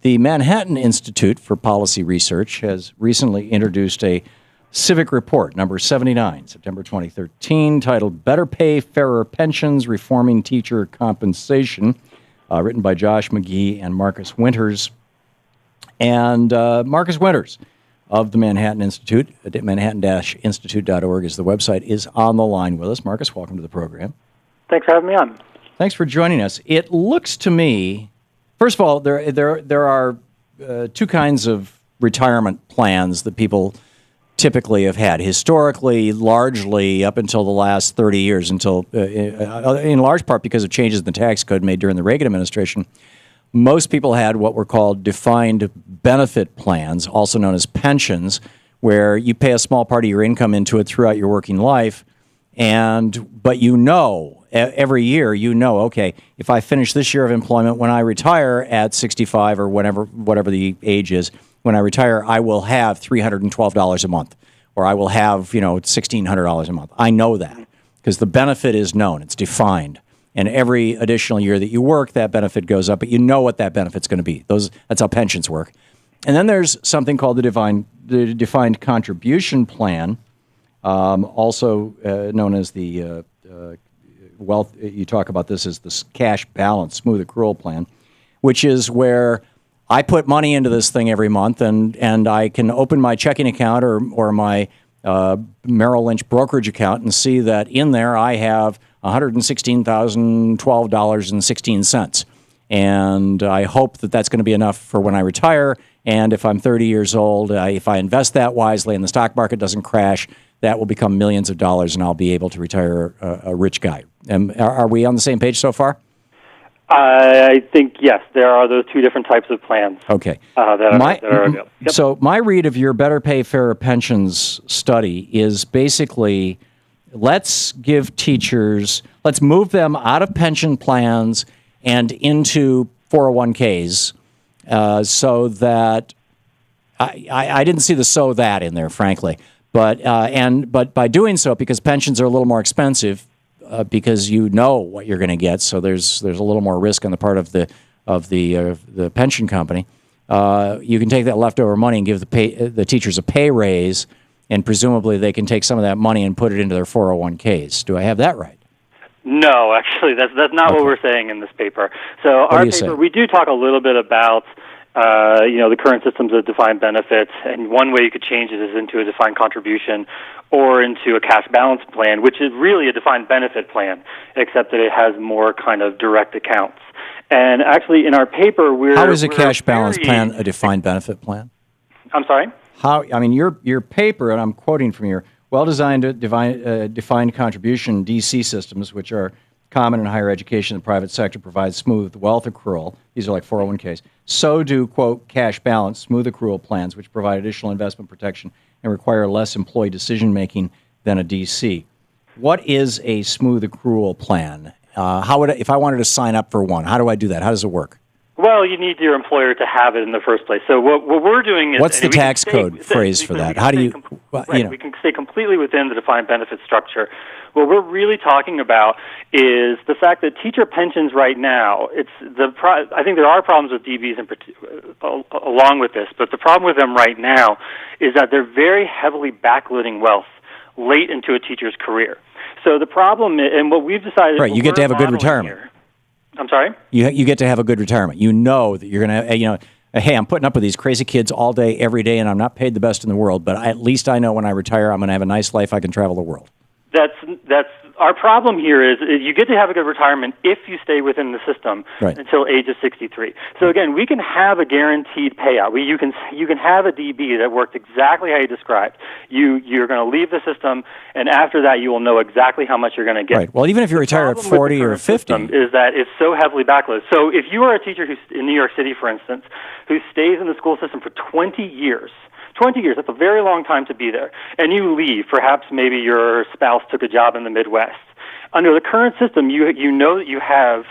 The Manhattan Institute for Policy Research has recently introduced a civic report, number 79, September 2013, titled Better Pay, Fairer Pensions, Reforming Teacher Compensation, written by Josh McGee and Marcus Winters. And Marcus Winters of the Manhattan Institute, manhattan-institute.org is the website, is on the line with us. Marcus, welcome to the program. Thanks for having me on. Thanks for joining us. It looks to me, first of all, there are two kinds of retirement plans that people typically have had. Historically, largely up until the last 30 years, until in large part because of changes in the tax code made during the Reagan administration, most people had what were called defined benefit plans, also known as pensions, where you pay a small part of your income into it throughout your working life, but every year, okay, if I finish this year of employment, when I retire at 65 or whatever the age is, when I retire, I will have $312 a month, or I will have, $1,600 a month. I know that because the benefit is known. It's defined. And every additional year that you work, that benefit goes up, but you know what that benefit's going to be. That's how pensions work. And then there's something called the defined contribution plan, also known as the wealth. You talk about this as the cash balance, smooth accrual plan, which is where I put money into this thing every month, and I can open my checking account or my Merrill Lynch brokerage account and see that in there I have $116,012.16. And I hope that that's going to be enough for when I retire. And if I'm 30 years old, if I invest that wisely and the stock market doesn't crash, that will become millions of dollars and I'll be able to retire a rich guy. Are we on the same page so far? I think, yes, there are those two different types of plans. Okay. That are available. Yep. So my read of your Better Pay, Fairer Pensions study is basically, let's move them out of pension plans and into 401ks so that, I didn't see the "so that" in there, frankly. But by doing so, because pensions are a little more expensive, because you know what you're going to get, so there's a little more risk on the part of the pension company. You can take that leftover money and give the teachers a pay raise, and presumably they can take some of that money and put it into their 401ks. Do I have that right? No, actually, that's not what we're saying in this paper. So our paper, we do talk a little bit about the current systems of defined benefits, and one way you could change it is into a defined contribution or into a cash balance plan, which is really a defined benefit plan, except that it has more kind of direct accounts. And actually, in our paper, How is a cash balance plan a defined benefit plan? I'm sorry? Your paper, and I'm quoting from your well-designed defined contribution DC systems, which are common in higher education and the private sector, provide smooth wealth accrual. These are like 401ks. So do, quote, cash balance, smooth accrual plans, which provide additional investment protection and require less employee decision-making than a DC. What is a smooth accrual plan? If I wanted to sign up for one, how do I do that? How does it work? Well, you need your employer to have it in the first place. So what we're doing is... What's the tax code phrase for that? How do you... We can stay completely within the defined benefit structure. What we're really talking about is the fact that teacher pensions right now, I think there are problems with DBs along with this, but the problem with them right now is that they're very heavily backloading wealth late into a teacher's career. So the problem, and what we've decided... Right, you get to have a good retirement. I'm sorry? You get to have a good retirement. You know that you're going to, hey, I'm putting up with these crazy kids all day, every day, and I'm not paid the best in the world, but at least I know when I retire I'm going to have a nice life, I can travel the world. That's our problem here is you get to have a good retirement if you stay within the system until age of 63. So again, we can have a guaranteed payout. You can have a DB that works exactly how you described. You're going to leave the system, and after that, you will know exactly how much you're going to get. Right. Well, even if you retire at 40 or 50, is that it's so heavily backloaded. So if you are a teacher who's in New York City, for instance, who stays in the school system for 20 years. 20 years, that's a very long time to be there. And you leave, perhaps maybe your spouse took a job in the Midwest. Under the current system, you know that you have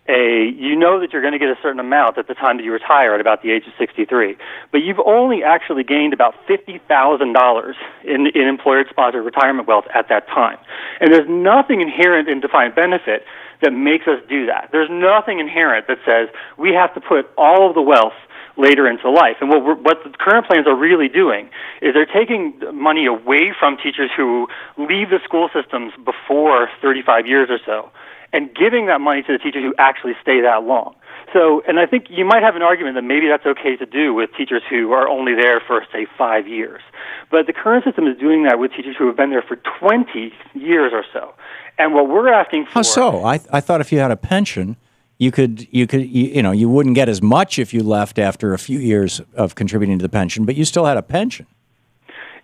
that you're going to get a certain amount at the time that you retire at about the age of 63. But you've only actually gained about $50,000 in employer-sponsored retirement wealth at that time. And there's nothing inherent in defined benefit that makes us do that. There's nothing inherent that says we have to put all of the wealth later into life. And what the current plans are really doing is they're taking money away from teachers who leave the school systems before 35 years or so, and giving that money to the teachers who actually stay that long. So, and I think you might have an argument that maybe that's okay to do with teachers who are only there for, say, 5 years. But the current system is doing that with teachers who have been there for 20 years or so. And what we're asking for... How so? I thought if you had a pension, you wouldn't get as much if you left after a few years of contributing to the pension, but you still had a pension.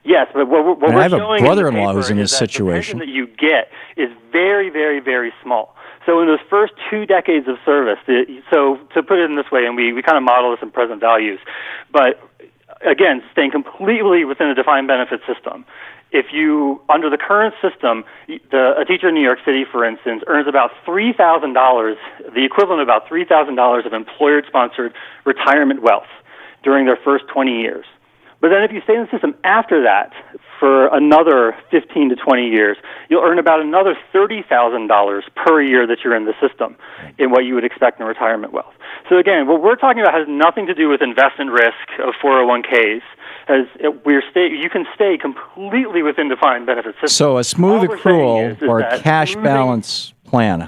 Yes, but what we're showing I have a brother-in-law who's in this situation. The pension that you get is very, very, very small. So in those first 2 decades of service, so to put it in this way, and we kind of model this in present values, but again, staying completely within a defined benefit system. If you, under the current system, a teacher in New York City, for instance, earns about $3,000, the equivalent of about $3,000 of employer-sponsored retirement wealth during their first 20 years. But then if you stay in the system after that for another 15 to 20 years, you'll earn about another $30,000 per year that you're in the system in what you would expect in retirement wealth. So again, what we're talking about has nothing to do with investment risk of 401ks. You can stay completely within defined benefit systems. So a smooth accrual or a cash balance plan.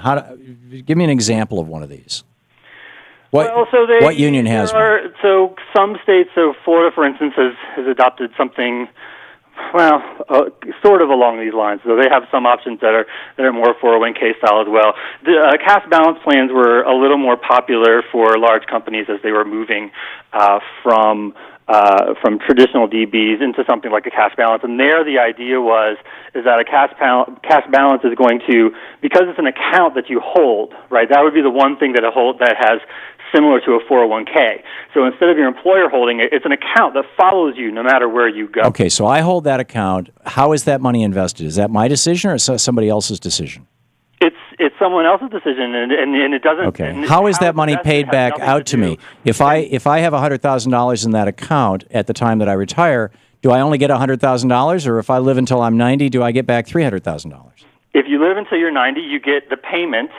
Give me an example of one of these. What union has one? So some states, so Florida, for instance, has adopted something, sort of along these lines. So they have some options that are more 401k style as well. The cash balance plans were a little more popular for large companies as they were moving from traditional DBs into something like a cash balance. And there the idea is that a cash balance is going to, because it's an account that you hold, right, that would be the one thing that has similar to a 401k. So instead of your employer holding it, it's an account that follows you no matter where you go. Okay, so I hold that account. How is that money invested? Is that my decision or is that somebody else's decision? It's someone else's decision, and it doesn't. Okay. How is that money paid back out to me? If I have $100,000 in that account at the time that I retire, do I only get $100,000, or if I live until I'm 90, do I get back $300,000? If you live until you're 90, you get the payment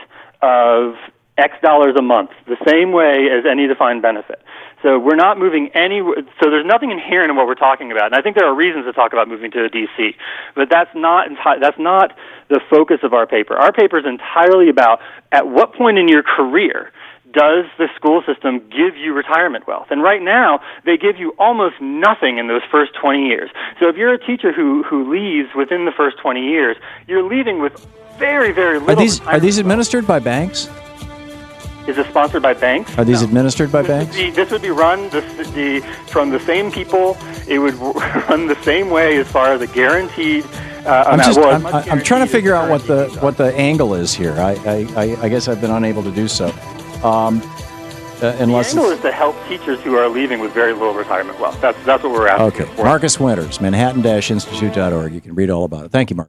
of X dollars a month, the same way as any defined benefit. So we're not moving so there's nothing inherent in what we're talking about. And I think there are reasons to talk about moving to DC, but that's not the focus of our paper. Our paper is entirely about at what point in your career does the school system give you retirement wealth? And right now, they give you almost nothing in those first 20 years. So if you're a teacher who leaves within the first 20 years, you're leaving with very, very little. Are these administered by banks? Is it sponsored by banks? Are these administered by banks? This would be run from the same people. It would run the same way as far as a guaranteed amount. I'm trying to figure out what the angle is here. I guess I've been unable to do so. The angle is to help teachers who are leaving with very little retirement wealth. That's what we're asking for. Marcus Winters, Manhattan-Institute.org. You can read all about it. Thank you, Mark.